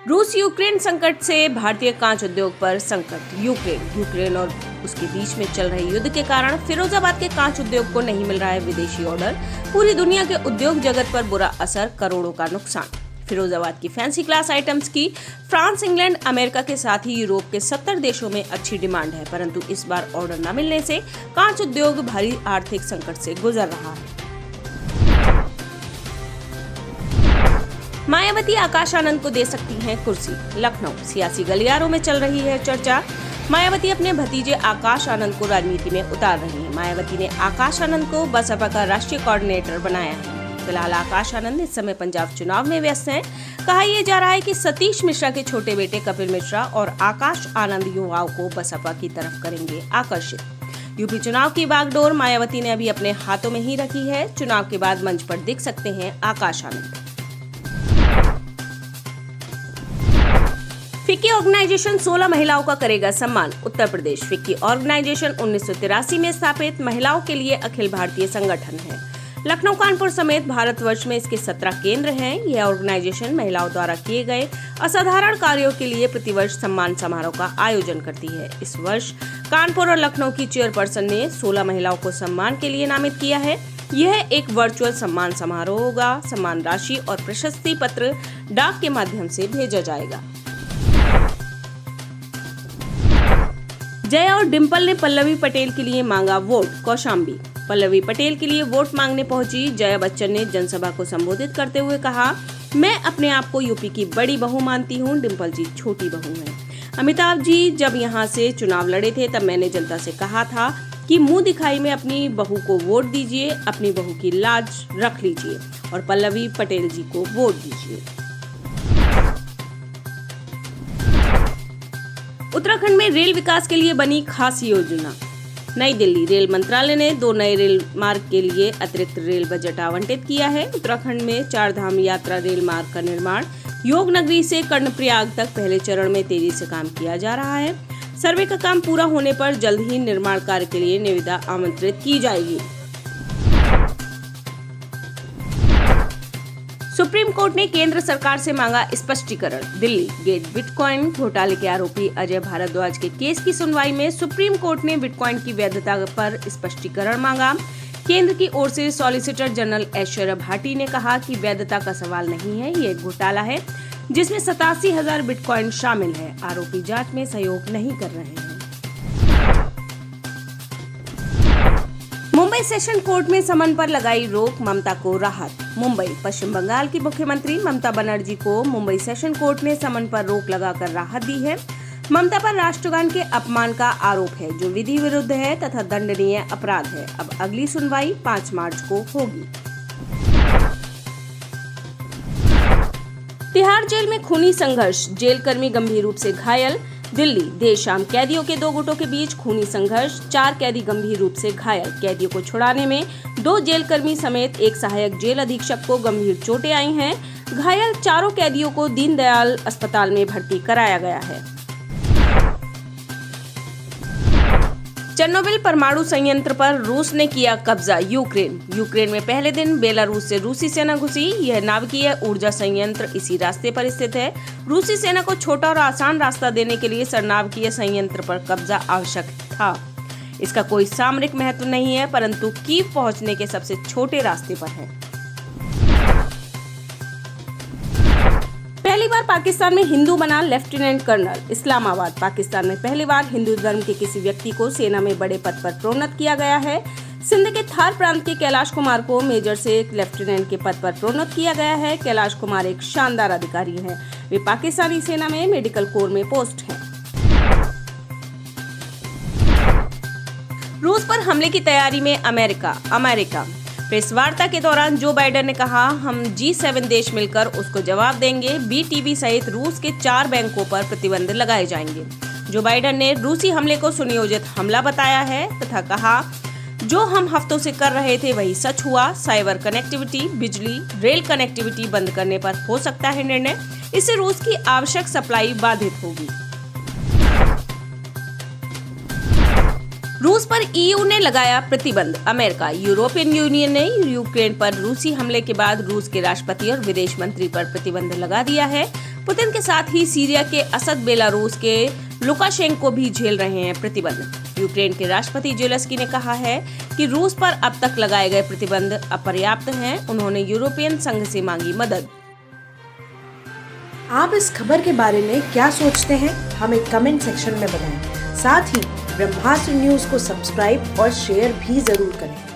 रूस यूक्रेन संकट से भारतीय कांच उद्योग पर संकट। यूक्रेन और उसके बीच में चल रहे युद्ध के कारण फिरोजाबाद के कांच उद्योग को नहीं मिल रहा है विदेशी ऑर्डर। पूरी दुनिया के उद्योग जगत पर बुरा असर, करोड़ों का नुकसान। फिरोजाबाद की फैंसी क्लास आइटम्स की फ्रांस, इंग्लैंड, अमेरिका के साथ ही यूरोप के 70 देशों में अच्छी डिमांड है, परंतु इस बार ऑर्डर न मिलने से कांच उद्योग भारी आर्थिक संकट से गुजर रहा है। मायावती आकाश आनंद को दे सकती हैं कुर्सी। लखनऊ, सियासी गलियारों में चल रही है चर्चा। मायावती अपने भतीजे आकाश आनंद को राजनीति में उतार रही हैं। मायावती ने आकाश आनंद को बसपा का राष्ट्रीय कोऑर्डिनेटर बनाया है। फिलहाल आकाश आनंद इस समय पंजाब चुनाव में व्यस्त हैं। कहा यह जा रहा है कि सतीश मिश्रा के छोटे बेटे कपिल मिश्रा और आकाश आनंद युवाओं को बसपा की तरफ करेंगे आकर्षित। यूपी चुनाव की बागडोर मायावती ने अभी अपने हाथों में ही रखी है। चुनाव के बाद मंच पर दिख सकते हैं आकाश आनंद। फिक्की ऑर्गेनाइजेशन 16 महिलाओं का करेगा सम्मान। उत्तर प्रदेश फिक्की ऑर्गेनाइजेशन 1983 में स्थापित महिलाओं के लिए अखिल भारतीय संगठन है। लखनऊ, कानपुर समेत भारतवर्ष में इसके 17 केंद्र हैं। यह ऑर्गेनाइजेशन महिलाओं द्वारा किए गए असाधारण कार्यों के लिए प्रतिवर्ष सम्मान समारोह का आयोजन करती है। इस वर्ष कानपुर और लखनऊ की चेयरपर्सन ने 16 महिलाओं को सम्मान के लिए नामित किया है। यह एक वर्चुअल सम्मान समारोह होगा। सम्मान राशि और प्रशस्ति पत्र डाक के माध्यम से भेजा जाएगा। जया और डिंपल ने पल्लवी पटेल के लिए मांगा वोट। कौशाम्बी, पल्लवी पटेल के लिए वोट मांगने पहुंची जया बच्चन ने जनसभा को संबोधित करते हुए कहा, मैं अपने आप को यूपी की बड़ी बहू मानती हूं, डिंपल जी छोटी बहू हैं। अमिताभ जी जब यहां से चुनाव लड़े थे तब मैंने जनता से कहा था कि मुंह दिखाई में अपनी बहू को वोट दीजिए, अपनी बहू की लाज रख लीजिए और पल्लवी पटेल जी को वोट दीजिए। उत्तराखंड में रेल विकास के लिए बनी खास योजना। नई दिल्ली, रेल मंत्रालय ने 2 नए रेल मार्ग के लिए अतिरिक्त रेल बजट आवंटित किया है। उत्तराखंड में 4 धाम यात्रा रेल मार्ग का निर्माण योग नगरी से कर्णप्रयाग तक पहले चरण में तेजी से काम किया जा रहा है। सर्वे का काम पूरा होने पर जल्द ही निर्माण कार्य के लिए निविदा आमंत्रित की जाएगी। सुप्रीम कोर्ट ने केंद्र सरकार से मांगा स्पष्टीकरण। दिल्ली, गेट बिटकॉइन घोटाले के आरोपी अजय भारद्वाज के केस की सुनवाई में सुप्रीम कोर्ट ने बिटकॉइन की वैधता पर स्पष्टीकरण मांगा। केंद्र की ओर से सॉलिसिटर जनरल ऐश्वर्या भाटी ने कहा कि वैधता का सवाल नहीं है, ये एक घोटाला है जिसमें 87,000 बिटकॉइन शामिल है। आरोपी जांच में सहयोग नहीं कर रहे हैं। मुंबई सेशन कोर्ट में समन पर लगाई रोक, ममता को राहत। मुंबई, पश्चिम बंगाल की मुख्यमंत्री ममता बनर्जी को मुंबई सेशन कोर्ट ने समन पर रोक लगाकर राहत दी है। ममता पर राष्ट्रगान के अपमान का आरोप है जो विधि विरुद्ध है तथा दंडनीय अपराध है। अब अगली सुनवाई 5 मार्च को होगी। तिहाड़ जेल में खूनी संघर्ष, जेलकर्मी गंभीर रूप से घायल। दिल्ली, देर शाम कैदियों के 2 गुटों के बीच खूनी संघर्ष, 4 कैदी गंभीर रूप से घायल। कैदियों को छुड़ाने में 2 जेलकर्मी समेत एक सहायक जेल अधीक्षक को गंभीर चोटें आई हैं। घायल चारों कैदियों को दीनदयाल अस्पताल में भर्ती कराया गया है। चेर्नोबिल परमाणु संयंत्र पर रूस ने किया कब्जा। यूक्रेन में पहले दिन बेलारूस से रूसी सेना घुसी। यह नाभिकीय ऊर्जा संयंत्र इसी रास्ते पर स्थित है। रूसी सेना को छोटा और आसान रास्ता देने के लिए सरनाभिकीय संयंत्र पर कब्जा आवश्यक था। इसका कोई सामरिक महत्व नहीं है, परंतु कीव पहुंचने के सबसे छोटे रास्ते पर है। पहली बार पाकिस्तान में हिंदू बना लेफ्टिनेंट कर्नल। इस्लामाबाद, पाकिस्तान में पहली बार हिंदू धर्म के किसी व्यक्ति को सेना में बड़े पद पर प्रोन्नत किया गया है। सिंध के थार प्रांत के कैलाश कुमार को मेजर से एक लेफ्टिनेंट के पद पर प्रोन्नत किया गया है। कैलाश कुमार एक शानदार अधिकारी हैं। वे पाकिस्तानी सेना में मेडिकल कोर में पोस्ट हैं। रूस पर हमले की तैयारी में अमेरिका। प्रेस वार्ता के दौरान जो बाइडेन ने कहा, हम G7 देश मिलकर उसको जवाब देंगे। BTB सहित रूस के 4 बैंकों पर प्रतिबंध लगाए जाएंगे। जो बाइडेन ने रूसी हमले को सुनियोजित हमला बताया है तथा कहा, जो हम हफ्तों से कर रहे थे वही सच हुआ। साइबर कनेक्टिविटी, बिजली, रेल कनेक्टिविटी बंद करने पर हो सकता है निर्णय। इससे रूस की आवश्यक सप्लाई बाधित होगी। रूस पर ईयू ने लगाया प्रतिबंध। अमेरिका, यूरोपियन यूनियन ने यूक्रेन पर रूसी हमले के बाद रूस के राष्ट्रपति और विदेश मंत्री पर प्रतिबंध लगा दिया है। पुतिन के साथ ही सीरिया के असद, बेलारूस के लुकाशेंको भी झेल रहे हैं प्रतिबंध। यूक्रेन के राष्ट्रपति जेलेंस्की ने कहा है कि रूस पर अब तक लगाए गए प्रतिबंध अपर्याप्त हैं। उन्होंने यूरोपियन संघ से मांगी मदद। आप इस खबर के बारे में क्या सोचते हैं, हमें कमेंट सेक्शन में बताएं। साथ ही ब्रह्मास्त्र न्यूज को सब्सक्राइब और शेयर भी जरूर करें।